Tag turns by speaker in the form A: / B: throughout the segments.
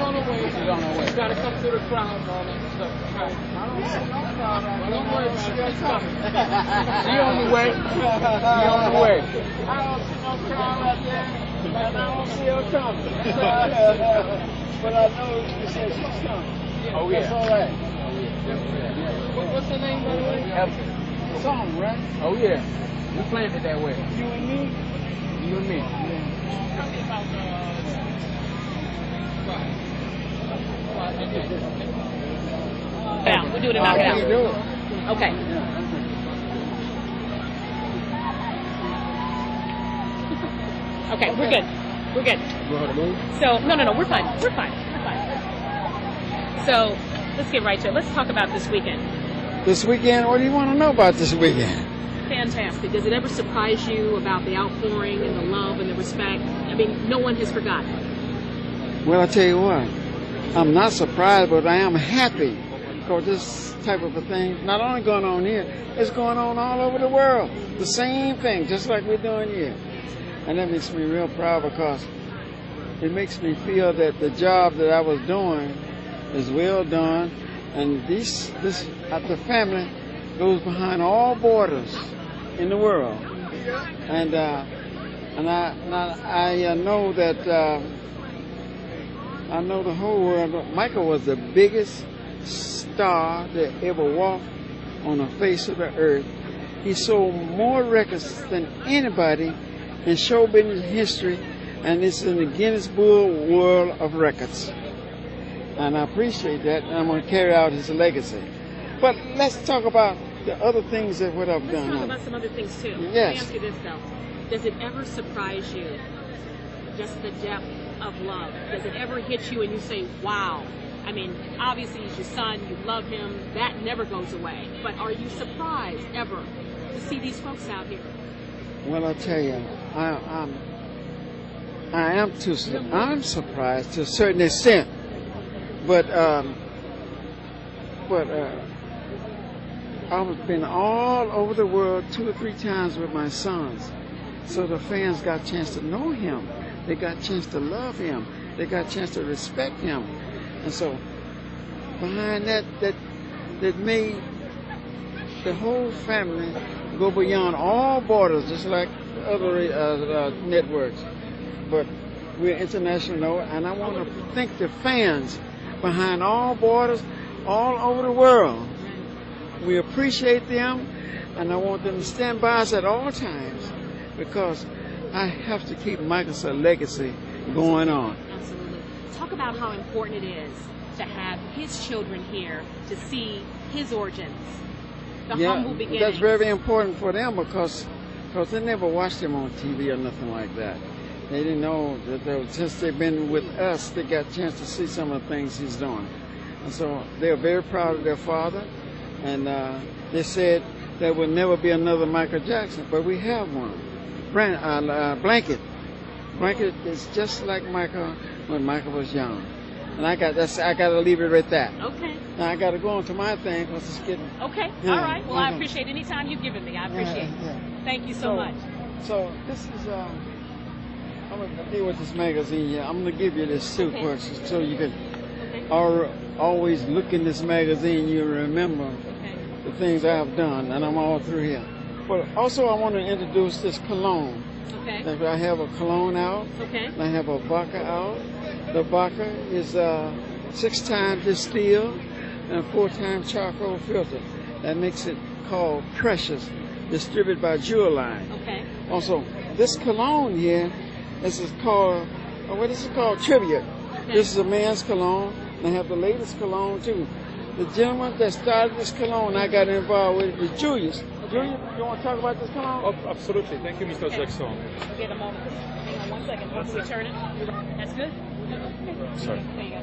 A: on the way. She's on her way. You gotta come through the crowd and all that stuff. I don't see no crowd. Don't worry about it. She's coming. She on the way. She on the way. I don't see no crowd out there, and I don't see her coming. But I know you said she's coming. Oh, yeah. That's all right. What's her name, by the way? Elsa. Song, right? Oh, yeah. We planned it that way. You and me? You and me. Yeah. Tell me about
B: Yeah, we'll do it and knock it out. Okay. Okay, we're good. We're good. So, no, we're fine. We're fine. We're fine. So, let's get right to it. Let's talk about this weekend.
C: This weekend? What do you want to know about this weekend?
B: Fantastic. Does it ever surprise you about the outpouring and the love and the respect? I mean, no one has forgotten.
C: Well, I tell you what, I'm not surprised, but I am happy because this type of a thing, not only going on here, it's going on all over the world. The same thing, just like we're doing here. And that makes me real proud because it makes me feel that the job that I was doing is well done, and the family goes behind all borders in the world. And I know that I know the whole world. Michael was the biggest star that ever walked on the face of the earth. He sold more records than anybody in show business history, and it's in the Guinness Book World of Records. And I appreciate that, and I'm going to carry out his legacy. But let's talk about the other things that what I've done.
B: Let's talk about some other things too.
C: Yes.
B: Let me ask you this though: does it ever surprise you, just the depth of love? Does it ever hit you and you say, "Wow"? I mean, obviously he's your son, you love him, that never goes away. But are you surprised ever to see these folks out here?
C: Well, I tell you, I'm surprised to a certain extent, but I've been all over the world 2 or 3 times with my sons, so the fans got a chance to know him, they got a chance to love him, they got a chance to respect him, and so behind that made the whole family go beyond all borders, just like other networks. But we're international, and I want to thank the fans behind all borders, all over the world. We appreciate them, and I want them to stand by us at all times because I have to keep Michael's legacy going on.
B: Absolutely. Talk about how important it is to have his children here to see his origins. The humble beginnings.
C: That's very important for them because they never watched him on TV or nothing like that. They didn't know that since they've been with us, they got a chance to see some of the things he's doing. And so they're very proud of their father, and they said there will never be another Michael Jackson, but we have one. Blanket. Blanket is just like Michael when Michael was young. And I got to leave it right there.
B: Okay.
C: Now I got to go on to my thing because it's getting.
B: Okay. Yeah. All right. Well, I appreciate any time you've given me. I appreciate it. Yeah. Thank you so much.
C: So this is I'm gonna deal with this magazine here. I'm gonna give you this suit so you can always look in this magazine. You remember the things I have done, and I'm all through here. But also I want to introduce this cologne.
B: Okay.
C: I have a cologne out.
B: Okay.
C: And I have a vodka out. The vodka is 6 times distilled and 4 times charcoal filter. That makes it called Precious, distributed by Jewel Line.
B: Okay.
C: Also, this cologne here, this is called Tribute. Okay. This is a man's cologne. And I have the latest cologne too. The gentleman that started this cologne I got involved with is Julius. Julius, you want to talk about this cologne?
D: Oh, absolutely. Thank you, Mr. Jackson.
B: Get a moment. Hang on 1 second. Once we turn it. That's good?
D: Sorry.
B: There you go.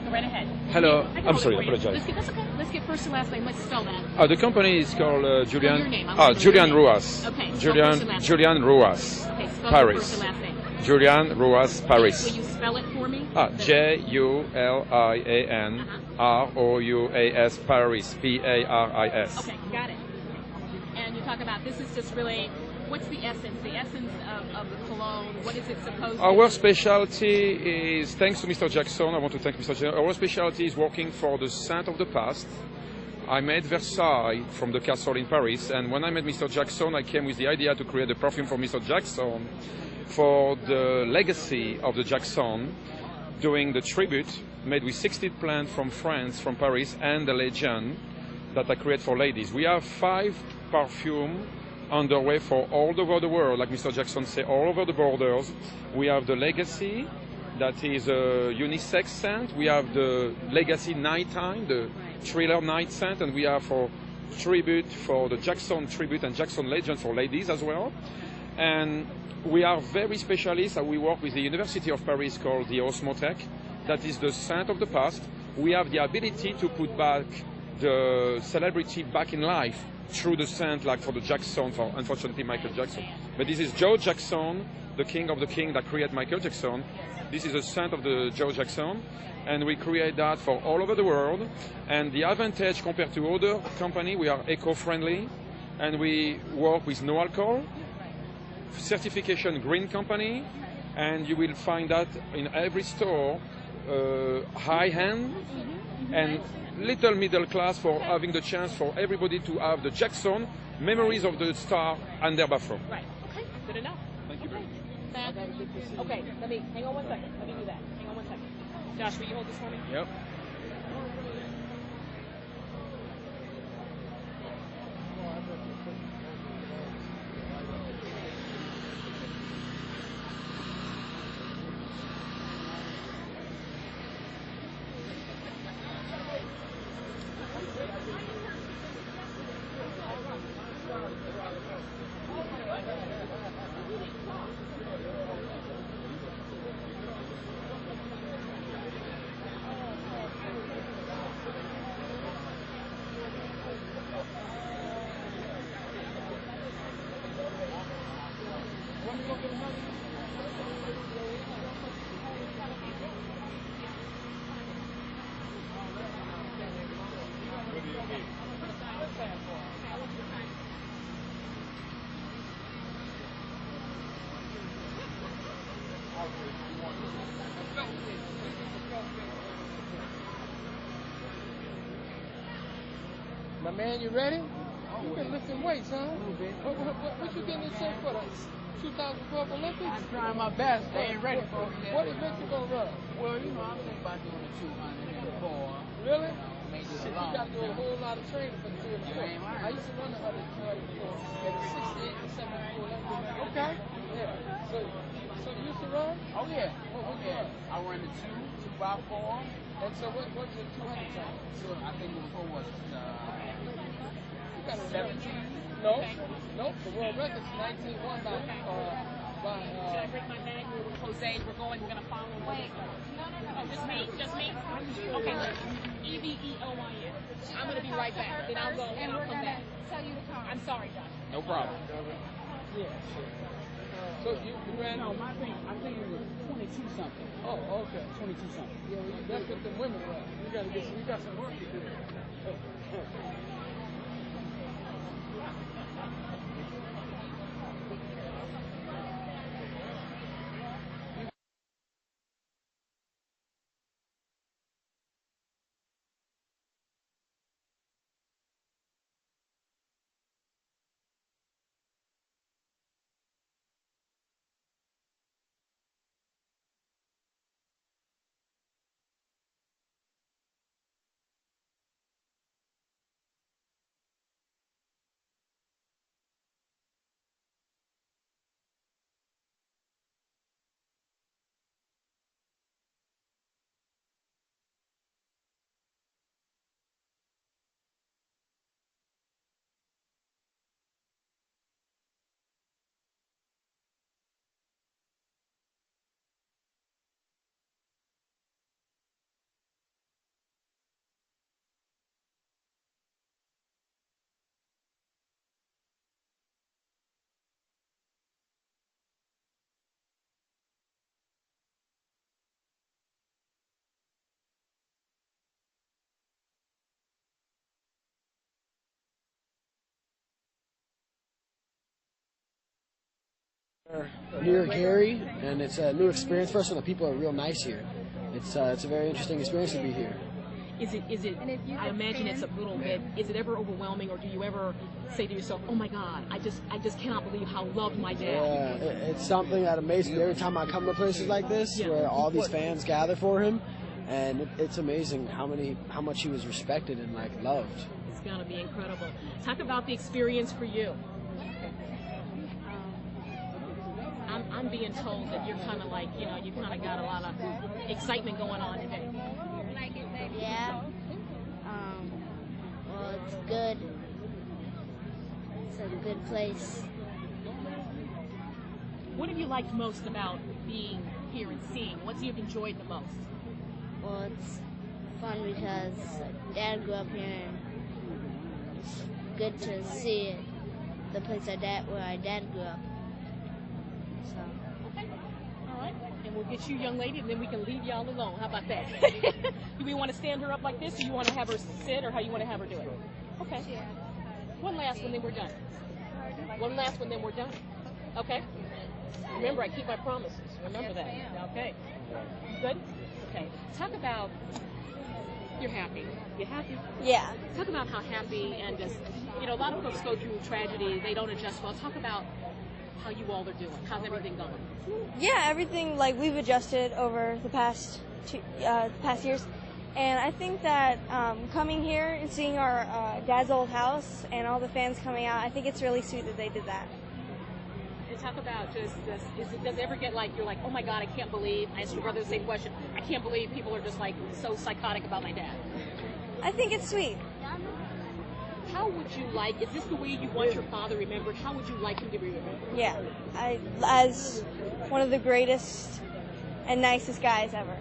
B: Go right ahead.
D: Hello. I'm sorry, I apologize.
B: That's okay. Let's get first and last name. Let's spell that.
D: The company is called Julian.
B: Your name.
D: Julian Ruas.
B: Okay.
D: Julian Ruas.
B: Okay. Spell
D: Paris.
B: First and last name.
D: Julian Ruas, Paris.
B: Will you spell it for me?
D: Julian Rouas, Paris, Paris.
B: Okay, got it. And you talk about this is just really, what's the essence? The essence of the cologne. What is it supposed to
D: Our
B: do?
D: specialty is, thanks to Mr. Jackson, I want to thank Mr. Jackson, our specialty is working for the scent of the past. I made Versailles from the castle in Paris, and when I met Mr. Jackson, I came with the idea to create a perfume for Mr. Jackson for the legacy of the Jackson, doing the tribute made with 60 plants from France, from Paris, and the legend that I create for ladies. We have 5 perfume underway for all over the world, like Mr. Jackson said, all over the borders. We have the legacy, that is a unisex scent. We have the legacy nighttime, the thriller night scent, and we have for tribute, for the Jackson tribute and Jackson legend for ladies as well. And we are very specialists. We work with the University of Paris called the Osmotech. That is the scent of the past. We have the ability to put back the celebrity back in life through the scent, like for the Jackson, for unfortunately Michael Jackson. But this is Joe Jackson, the king of the king that created Michael Jackson. This is the scent of the Joe Jackson, and we create that for all over the world. And the advantage compared to other companies, we are eco-friendly, and we work with no alcohol, certification green company, and you will find that in every store, high-end and little middle class, for having the chance for everybody to have the Jackson memories of the star and their bathroom.
B: Right. Okay. Good enough.
D: Thank you very much.
B: Okay. Let me hang on one second. Let me do that. Hang on one second. Josh, will you hold this for me?
D: Yep.
A: My man, you ready? You been lifting weights, huh? What you getting in shape for the 2012 Olympics?
E: I'm trying my best. They ain't ready for me yet.
A: What event you gonna run?
E: Well, you know, I'm thinking about doing the 200 and the 4.
A: Really?
E: Maybe
A: Shit,
E: a
A: you
E: long
A: got to do a
E: jump.
A: whole lot of training for the 2 and
E: You
A: 4.
E: ain't lying.
A: I used to run the 100 before, at the 68 and 74 Olympics.
E: Okay.
A: Yeah. So you used to run?
E: Oh, yeah.
A: What you
E: Yeah.
A: run?
E: I run the 2 by 4.
A: And so what's your 200 time?
E: So I think it was, what was it?
A: You got a
E: 17?
A: No, nope. The world record's 19-1 by
B: Should I bring my bag? Jose, we're going. We're gonna follow. Wait. No. Just me. Just me. Okay. EVEOYN. I'm gonna be right back. Then I'll go and I'll come back.
F: Tell you to come.
B: I'm sorry, Josh.
E: No problem.
A: Yeah. So you ran?
E: No, my thing, I think it was 22 something.
A: Oh, okay.
E: 22 something.
A: Yeah, well, that's what the women run. You got some work to do.
F: Near Gary, and it's a new experience for us, and the people are real nice here. It's a very interesting experience to be here.
B: Is it, I imagine it's a little bit, is it ever overwhelming, or do you ever say to yourself, oh my God, I just cannot believe how loved my dad?
F: Yeah, it's something that amazes me every time I come to places like this, where all these fans gather for him, and it's amazing how much he was respected and like loved.
B: It's gonna be incredible. Talk about the experience for you. I'm being told that you're kind of like, you kind of got a lot of excitement going on today.
G: Yeah. Well, it's good. It's a good place.
B: What have you liked most about being here and seeing? What's you've enjoyed the most?
G: Well, it's fun because Dad grew up here, and it's good to see the place where my dad grew up. So.
B: Okay. All right. And we'll get you, young lady, and then we can leave y'all alone. How about that? Do we want to stand her up like this, or you want to have her sit, or how you want to have her do it? Okay. One last one, then we're done. One last one, then we're done. Okay? Remember, I keep my promises. Remember that. Okay. You good? Okay. Talk about, you're happy. You happy?
H: Yeah.
B: Talk about how happy, and just, a lot of folks go through tragedy. They don't adjust well. Talk about how you all are doing. How's everything going?
H: Yeah, everything, we've adjusted over the past years. And I think that coming here and seeing our dad's old house and all the fans coming out, I think it's really sweet that they did that.
B: And talk about does it ever get like, you're like, oh my God, I can't believe, I asked your brother the same question, I can't believe people are just like so psychotic about my dad.
H: I think it's sweet.
B: How would you like, is this the way you want your father remembered? How would you like him to be remembered?
H: Yeah, as one of the greatest and nicest guys ever.